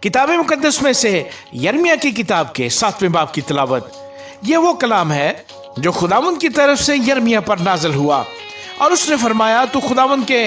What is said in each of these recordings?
किताब मुकद्दस में से यर्मिया की किताब के 7वें बाब की तिलावत। ये वो कलाम है जो खुदावंद की तरफ से यर्मिया पर नाज़िल हुआ और उसने फरमाया, तू खुदावंद के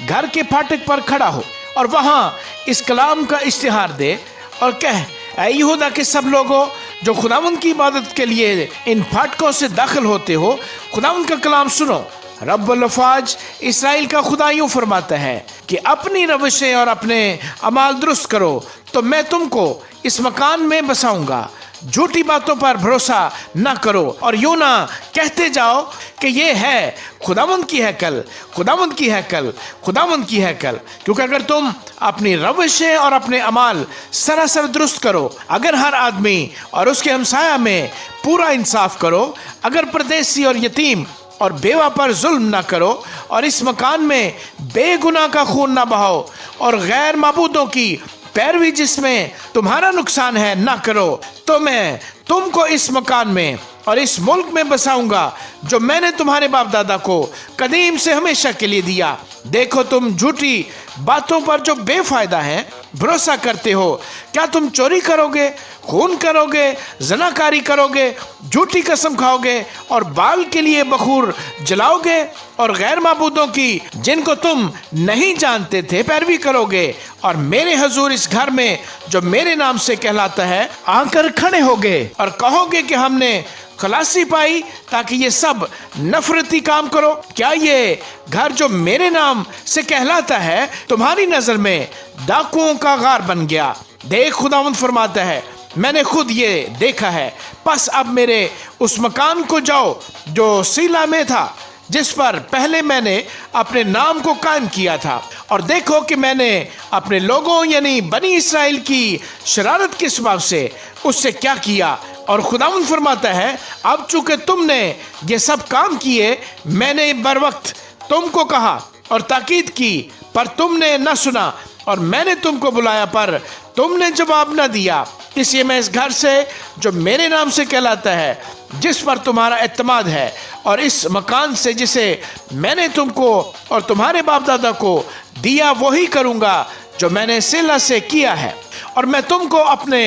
घर के फाटक पर खड़ा हो और वहाँ इस कलाम का इश्तिहार दे और कह, ऐ यहूदा के सब लोगों जो खुदावंद की इबादत के लिए इन फाटकों से दाखिल होते हो, खुदावंद का कलाम सुनो। रब्बुल अफ़वाज इसराइल का खुदा यूँ फरमाता है कि अपनी रविशें और अपने अमाल दुरुस्त करो तो मैं तुमको इस मकान में बसाऊंगा। झूठी बातों पर भरोसा न करो और यूँ ना कहते जाओ कि ये है खुदावंद की हैकल, खुदावंद की हैकल, खुदावंद की हैकल। क्योंकि अगर तुम अपनी रविशें और अपने अमाल सरासर दुरुस्त करो, अगर हर आदमी और उसके हमसाया में पूरा इंसाफ करो, अगर परदेसी और यतीम और बेवा पर जुल्म ना करो और इस मकान में बेगुनाह का खून ना बहाओ और गैर माबूदों की पैरवी जिसमें तुम्हारा नुकसान है ना करो, तो मैं तुमको इस मकान में और इस मुल्क में बसाऊंगा जो मैंने तुम्हारे बाप दादा को कदीम से हमेशा के लिए दिया। देखो, तुम झूठी बातों पर जो बेफायदा हैं भरोसा करते हो। क्या तुम चोरी करोगे, खून करोगे, ज़नाकारी करोगे, झूठी कसम खाओगे और बाल के लिए बखूर जलाओगे और गैर माबूदों की जिनको तुम नहीं जानते थे पैरवी करोगे और मेरे हजूर इस घर में जो मेरे नाम से कहलाता है आकर खड़े होगे और कहोगे कि हमने खलासी पाई ताकि ये सब नफरती काम करो। क्या ये घर जो मेरे नाम से कहलाता है तुम्हारी नजर में डाकुओं का गार बन गया? देख, खुदावंद फरमाता है, मैंने खुद ये देखा है। बस अब मेरे उस मकान को जाओ जो सीला में था, जिस पर पहले मैंने अपने नाम को कायम किया था, और देखो कि मैंने अपने लोगों यानी बनी इसराइल की शरारत के सबब से उससे क्या किया। और खुदावंद फरमाता है, अब चूंकि तुमने ये सब काम किए, मैंने बर वक्त तुमको कहा और ताकीद की पर तुमने न सुना, और मैंने तुमको बुलाया पर तुमने जवाब न दिया। इसलिए मैं इस घर से जो मेरे नाम से कहलाता है, जिस पर तुम्हारा एतमाद है, और इस मकान से जिसे मैंने तुमको और तुम्हारे बाप दादा को दिया, वही करूँगा जो मैंने सिला से किया है, और मैं तुमको अपने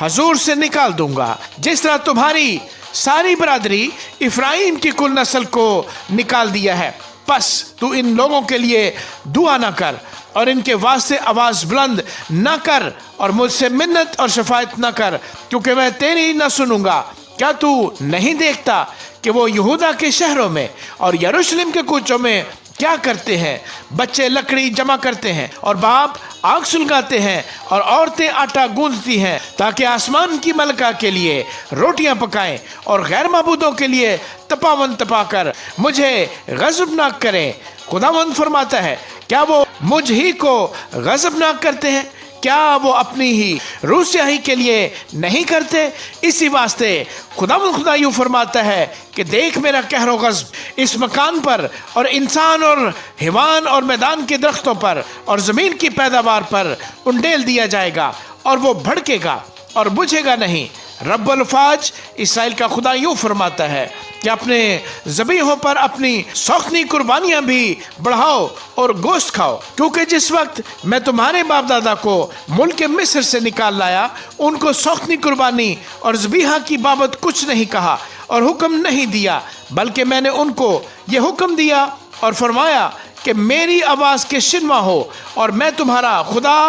हजूर से निकाल दूंगा, जिस तरह तुम्हारी सारी बरादरी इफ्राइम की कुल नस्ल को निकाल दिया है। बस तू इन लोगों के लिए दुआ न कर और इनके वास्ते आवाज़ बुलंद न कर और मुझसे मिन्नत और शफायत न कर, क्योंकि मैं तेरी न सुनूंगा। क्या तू नहीं देखता कि वो यहूदा के शहरों में और यरूशलेम के कूचों में क्या करते हैं? बच्चे लकड़ी जमा करते हैं और बाप आग सुलगाते हैं और औरतें आटा गूंथती हैं, ताकि आसमान की मलका के लिए रोटियां पकाएं और गैर माबूदों के लिए तपावन तपाकर मुझे गज़बनाक करें। खुदावंद फरमाता है, क्या वो मुझ ही को गज़बनाक करते हैं? क्या वो अपनी ही रूह स्याही के लिए नहीं करते? इसी वास्ते खुदा यूँ फरमाता है कि देख, मेरा कहर व ग़ज़ब इस मकान पर और इंसान और हैवान और मैदान के दरख्तों पर और ज़मीन की पैदावार पर उंडेल दिया जाएगा, और वो भड़केगा और बुझेगा नहीं। रब्बुल अफ़वाज इसराइल का खुदा यूँ फरमाता है कि अपने ज़बीहों पर अपनी सौखनी कुर्बानियाँ भी बढ़ाओ और गोश्त खाओ, क्योंकि जिस वक्त मैं तुम्हारे बाप दादा को मुल्क मिस्र से निकाल लाया, उनको सौखनी कुर्बानी और ज़बीहा की बाबत कुछ नहीं कहा और हुक्म नहीं दिया, बल्कि मैंने उनको ये हुक्म दिया और फरमाया कि मेरी आवाज़ के शिनवा हो और मैं तुम्हारा खुदा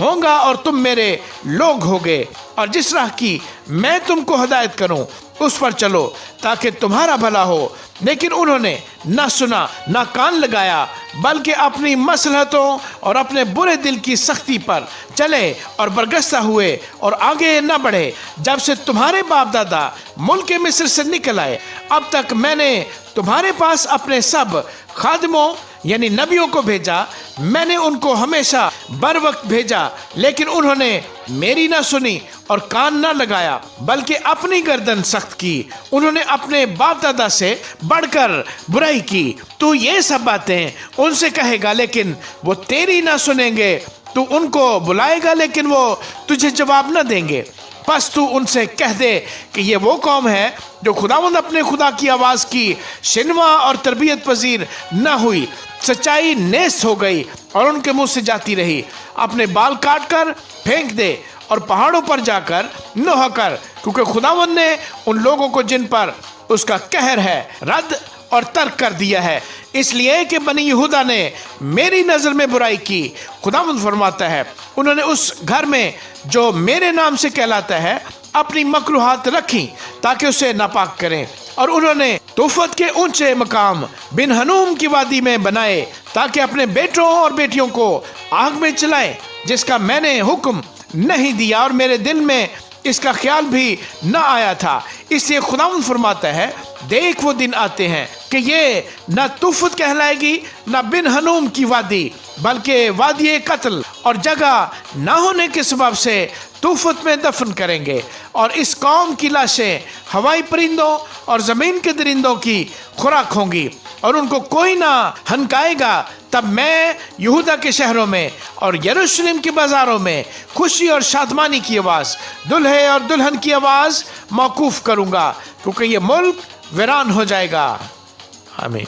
होगा और तुम मेरे लोग होगे, और जिस राह की मैं तुमको हदायत करूं उस पर चलो ताकि तुम्हारा भला हो। लेकिन उन्होंने न सुना न कान लगाया, बल्कि अपनी मसलहतों और अपने बुरे दिल की सख्ती पर चले और बरगश्ता हुए और आगे न बढ़े। जब से तुम्हारे बाप दादा मुल्क मिस्र से निकल आए, अब तक मैंने तुम्हारे पास अपने सब खादिमों यानी नबियों को भेजा। मैंने उनको हमेशा बर वक्त भेजा, लेकिन उन्होंने मेरी ना सुनी और कान ना लगाया, बल्कि अपनी गर्दन सख्त की। उन्होंने अपने बाप दादा से बढ़कर बुराई की। तू ये सब बातें उनसे कहेगा, लेकिन वो तेरी ना सुनेंगे। तू उनको बुलाएगा, लेकिन वो तुझे जवाब न देंगे। पस तू उनसे कह दे कि ये वो कौम है जो खुदावंद अपने खुदा की आवाज़ की शिनवा और तरबियत पजीर न हुई, सच्चाई नेस्त हो गई और उनके मुंह से जाती रही। अपने बाल काट कर फेंक दे और पहाड़ों पर जाकर नोह कर, क्योंकि खुदावंद ने उन लोगों को जिन पर उसका कहर है रद्द और तर्क कर दिया है, इसलिए कि बनी यहूदा ने मेरी नज़र में बुराई की। खुदावंद फरमाता है, उन्होंने उस घर में जो मेरे नाम से कहलाता है अपनी मकरूहात रखी ताकि उसे नापाक करें, और उन्होंने तोफत के ऊंचे मकाम बिन हनूम की वादी में बनाए ताकि अपने बेटों और बेटियों को आग में चलाएं, जिसका मैंने हुक्म नहीं दिया और मेरे दिल में इसका ख्याल भी न आया था। इसलिए खुदावंद फरमाता है, देख वो दिन आते हैं कि ये न तूफत कहलाएगी न बिन हनूम की वादी, बल्कि वादी कत्ल और जगह न होने के सबब से तूफत में दफन करेंगे, और इस कौम की लाशें हवाई परिंदों और ज़मीन के दरिंदों की खुराक होंगी और उनको कोई ना हनकाएगा। तब मैं यहूदा के शहरों में और यरूशलेम के बाज़ारों में खुशी और शादमानी की आवाज़, दुल्हे और दुल्हन की आवाज़ मौकूफ़ करूँगा, क्योंकि ये मुल्क वीरान हो जाएगा। आमीन।